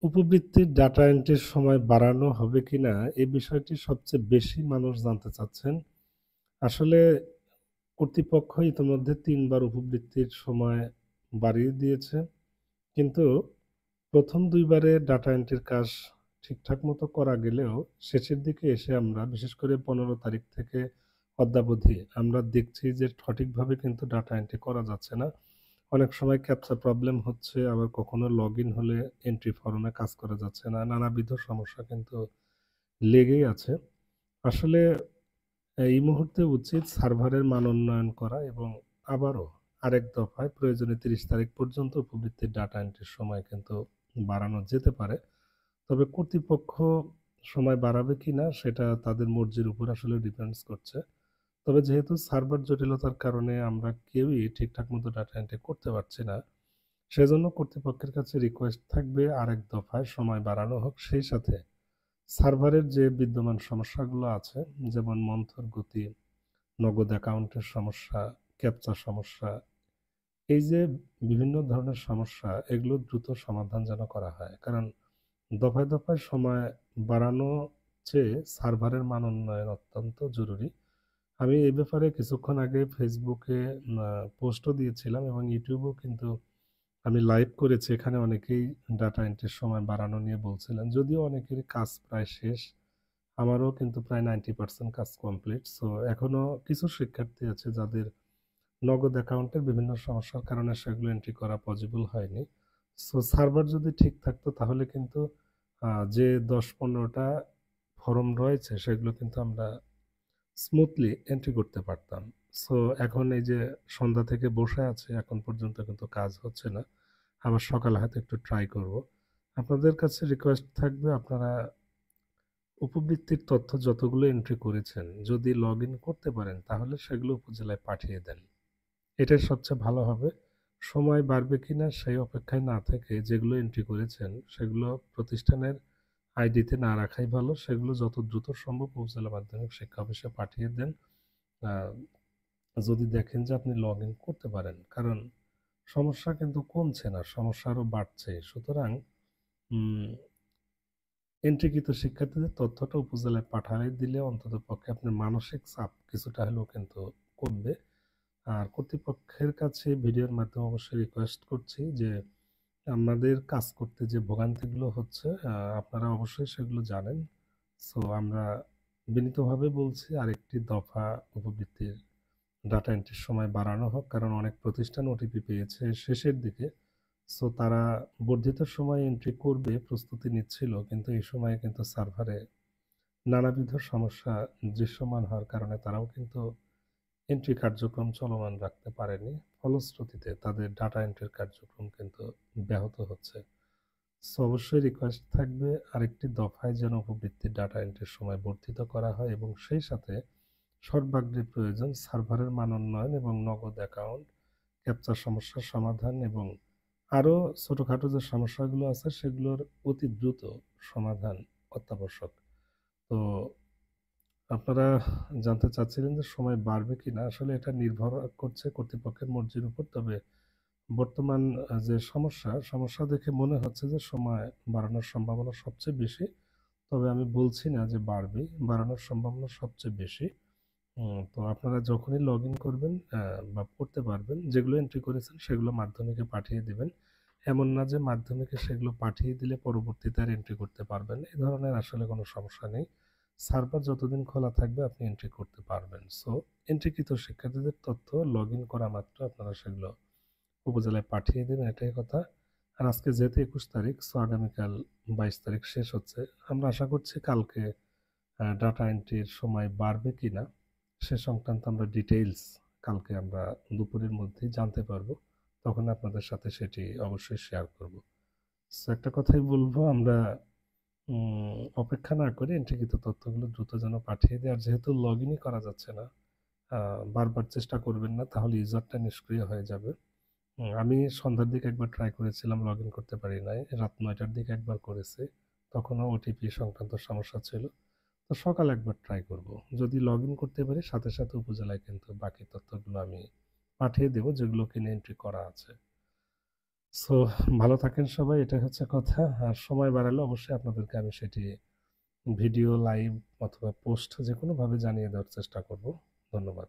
উপবৃত্তির data এন্ট্রির সময় বাড়ানো হবে কিনা এই বিষয়টি সবচেয়ে বেশি মানুষ জানতে চাচ্ছেন। আসলে কর্তৃপক্ষ ইতিমধ্যে ৩ বার উপবৃত্তির সময় বাড়িয়ে দিয়েছে। কিন্তু প্রথম ২ বারে ডাটা এন্ট্রির কাজ ঠিকঠাক মতো করা গেলেও শেষের দিকে এসে আমরা বিশেষ করে ১৫ তারিখ থেকে অদ্যাবধি আমরা দেখছি যে সঠিকভাবে কিন্তু ডাটা এন্ট্রি করা যাচ্ছে না। অনেক সময় ক্যাপচা প্রবলেম হচ্ছে, আবার কখনো লগইন হলে এন্ট্রি ফর্মে কাজ করা যাচ্ছে না। নানাবিধ সমস্যা কিন্তু লেগেই আছে। আসলে এই মুহূর্তে উচিত সার্ভারের মান উন্নয়ন করা এবং আবারও আরেক দফায় প্রয়োজনে ৩০ তারিখ পর্যন্ত উপবৃত্তির ডাটা এন্ট্রির সময় কিন্তু বাড়ানো যেতে পারে। তবে কর্তৃপক্ষ সময় বাড়াবে কিনা সেটা তাদের মর্জির উপর আসলে ডিপেন্ডস করছে। তবে যেহেতু সার্ভার জটিলতার কারণে আমরা কেউই ঠিকঠাক মতো ডাটা এন্ট্রি করতে পারছি না, সেজন্য কর্তৃপক্ষের কাছে রিকোয়েস্ট থাকবে আরেক দফায় সময় বাড়ানো হোক। সেই সাথে সার্ভারের যে বিদ্যমান সমস্যাগুলো আছে, যেমন মন্থর গতি, নগদ অ্যাকাউন্টের সমস্যা, ক্যাপচা সমস্যা, এই যে বিভিন্ন ধরনের সমস্যা, এগুলো দ্রুত সমাধান যেন করা হয়। কারণ দফায় দফায় সময় বাড়ানো চেয়ে সার্ভারের মান উন্নয়ন অত্যন্ত জরুরি। আমি এই ব্যাপারে কিছুক্ষণ আগে ফেসবুকে পোস্টও দিয়েছিলাম এবং ইউটিউবেও কিন্তু আমি লাইভ করেছি। এখানে অনেকেই ডাটা এন্ট্রির সময় বাড়ানো নিয়ে বলছিলেন। যদিও অনেকেরই কাজ প্রায় শেষ। আমারও কিন্তু প্রায় 90% কাজ কমপ্লিট। সো এখনো কিছু শিক্ষার্থী আছে যাদের নগদ অ্যাকাউন্টের বিভিন্ন সমস্যার কারণে সেগুলো এন্ট্রি করা পসিবল হয়নি। সো সার্ভার যদি ঠিক থাকতো তাহলে কিন্তু যে ১০-১৫ টা ফরম রয়েছে সেগুলো কিন্তু আমরা স্মুথলি এন্ট্রি করতে পারতাম। সো এখন এই যে সন্ধ্যা থেকে বসে আছি, এখন পর্যন্ত কিন্তু কাজ হচ্ছে না। আবার সকালে হয়তো একটু ট্রাই করব। আপনাদের কাছে রিকোয়েস্ট থাকবে, আপনারা উপবৃত্তির তথ্য যতগুলো এন্ট্রি করেছেন যদি লগ ইন করতে পারেন তাহলে সেগুলো উপজেলায় পাঠিয়ে দেন। এটাই সবচেয়ে ভালো হবে। সময় বাড়বে কিনা সেই অপেক্ষায় না থেকে যেগুলো এন্ট্রি করেছেন সেগুলো প্রতিষ্ঠানের আইডিতে না রাখাই ভালো। সেগুলো যত দ্রুত সম্ভব উপজেলা মাধ্যমিক শিক্ষা অফিসে পাঠিয়ে দেন। আহ, যদি দেখেন যে আপনি লগ ইন করতে পারেন, কারণ সমস্যা কিন্তু কমছে না, সমস্যা আরও বাড়ছে। সুতরাং উম, এন্ট্রিকৃত শিক্ষার্থীদের তথ্যটা উপজেলায় পাঠালে দিলে অন্তত পক্ষে আপনার মানসিক চাপ কিছুটা হলেও কিন্তু কমবে। আর কর্তৃপক্ষের কাছে ভিডিওর মাধ্যমে অবশ্যই রিকোয়েস্ট করছি যে আমাদের কাজ করতে যে ভোগান্তিগুলো হচ্ছে আপনারা অবশ্যই সেগুলো জানেন। সো আমরা বিনীতভাবে বলছি আরেকটি দফা উপবৃত্তির ডাটা এন্ট্রির সময় বাড়ানো হোক, কারণ অনেক প্রতিষ্ঠান ওটিপি পেয়েছে শেষের দিকে। সো তারা বর্ধিত সময় এন্ট্রি করবে প্রস্তুতি নিচ্ছিল, কিন্তু এই সময়ে কিন্তু সার্ভারে নানাবিধ সমস্যা দৃশ্যমান হওয়ার কারণে তারাও কিন্তু এন্ট্রি কার্যক্রম চলমান রাখতে পারেনি। ফলশ্রুতিতে তাদের ডাটা এন্ট্রির কার্যক্রম কিন্তু ব্যাহত হচ্ছে। সো অবশ্যই রিকোয়েস্ট থাকবে আরেকটি দফায় যেন উপবৃত্তির ডাটা এন্ট্রির সময় বর্ধিত করা হয় এবং সেই সাথে সর্বাগ্রে প্রয়োজন সার্ভারের মান উন্নয়ন এবং নগদ অ্যাকাউন্ট, ক্যাপচা সমস্যার সমাধান এবং আরও ছোটোখাটো যে সমস্যাগুলো আছে সেগুলোর অতি দ্রুত সমাধান অত্যাবশ্যক। তো আপনারা জানতে চাচ্ছিলেন যে সময় বাড়বে কিনা। আসলে এটা নির্ভর করছে কর্তৃপক্ষের মর্জির উপর। তবে বর্তমান যে সমস্যা দেখে মনে হচ্ছে যে সময় বাড়ানোর সম্ভাবনা সবচেয়ে বেশি। তবে আমি বলছি না যে বাড়বে, বাড়ানোর সম্ভাবনা সবচেয়ে বেশি। তো আপনারা যখনই লগ ইন করবেন বা করতে পারবেন, যেগুলো এন্ট্রি করেছেন সেগুলো মাধ্যমিকে পাঠিয়ে দিবেন। এমন না যে মাধ্যমিকে সেগুলো পাঠিয়ে দিলে পরবর্তীতে আর এন্ট্রি করতে পারবেন না। এ ধরনের আসলে কোনো সমস্যা নেই। সার্ভার যতদিন খোলা থাকবে আপনি এন্ট্রি করতে পারবেন। সো এন্ট্রিকৃত শিক্ষার্থীদের তথ্য লগ ইন করা মাত্র আপনারা সেগুলো উপজেলায় পাঠিয়ে দেবেন, এটাই কথা। আর আজকে যেহেতু ২১ তারিখ, সো আগামীকাল ২২ তারিখ শেষ হচ্ছে। আমরা আশা করছি কালকে ডাটা এন্ট্রির সময় বাড়বে কিনা সে সংক্রান্ত আমরা ডিটেইলস কালকে আমরা দুপুরের মধ্যেই জানতে পারবো। তখন আপনাদের সাথে সেটি অবশ্যই শেয়ার করব। সো একটা কথাই বলবো, আমরা অপেক্ষা না করে এন্ট্রিকৃত তথ্যগুলো দ্রুত যেন পাঠিয়ে দেয়। আর যেহেতু লগ ইনই করা যাচ্ছে না, বারবার চেষ্টা করবেন না, তাহলে ইউজারটা নিষ্ক্রিয় হয়ে যাবে। আমি সন্ধ্যার দিকে একবার ট্রাই করেছিলাম, লগ ইন করতে পারি নাই। রাত ৯টার দিকে একবার করেছি, তখনও ওটিপি সংক্রান্ত সমস্যা ছিল। তো সকালে একবার ট্রাই করব। যদি লগ ইন করতে পারি সাথে সাথে উপজেলায় কিন্তু বাকি তথ্যগুলো আমি পাঠিয়ে দেবো যেগুলো কিনে এন্ট্রি করা আছে। সো ভালো থাকেন সবাই, এটাই হচ্ছে কথা। আর সময় বাড়ালে অবশ্যই আপনাদেরকে আমি সেটি ভিডিও, লাইভ অথবা পোস্ট যেকোনোভাবে জানিয়ে দেওয়ার চেষ্টা করব। ধন্যবাদ।